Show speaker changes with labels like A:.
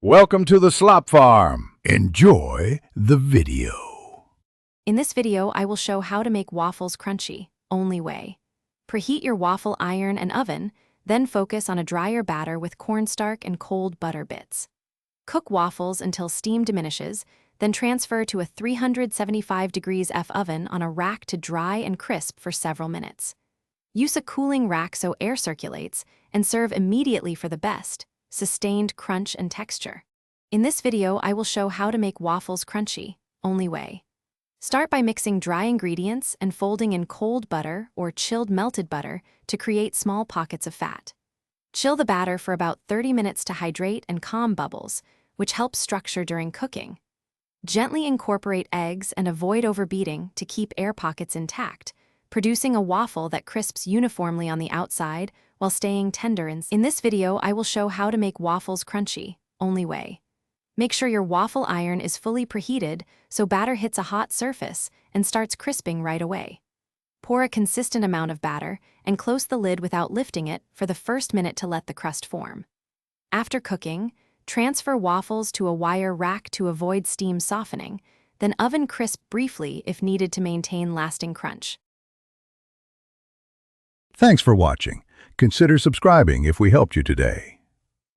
A: Welcome to the Slop Farm. Enjoy the video.
B: In this video, I will show how to make waffles crunchy, only way. Preheat your waffle iron and oven, then focus on a drier batter with cornstarch and cold butter bits. Cook waffles until steam diminishes, then transfer to a 375 degrees F oven on a rack to dry and crisp for several minutes. Use a cooling rack so air circulates, and serve immediately for the best, sustained crunch and texture. In this video, I will show how to make waffles crunchy, only way. Start by mixing dry ingredients and folding in cold butter or chilled melted butter to create small pockets of fat. Chill the batter for about 30 minutes to hydrate and calm bubbles, which helps structure during cooking. Gently incorporate eggs and avoid overbeating to keep air pockets intact, producing a waffle that crisps uniformly on the outside while staying tender inside. In this video, I will show how to make waffles crunchy, only way. Make sure your waffle iron is fully preheated so batter hits a hot surface and starts crisping right away. Pour a consistent amount of batter and close the lid without lifting it for the first minute to let the crust form. After cooking, transfer waffles to a wire rack to avoid steam softening, then oven crisp briefly if needed to maintain lasting crunch.
A: Thanks for watching. Consider subscribing if we helped you today.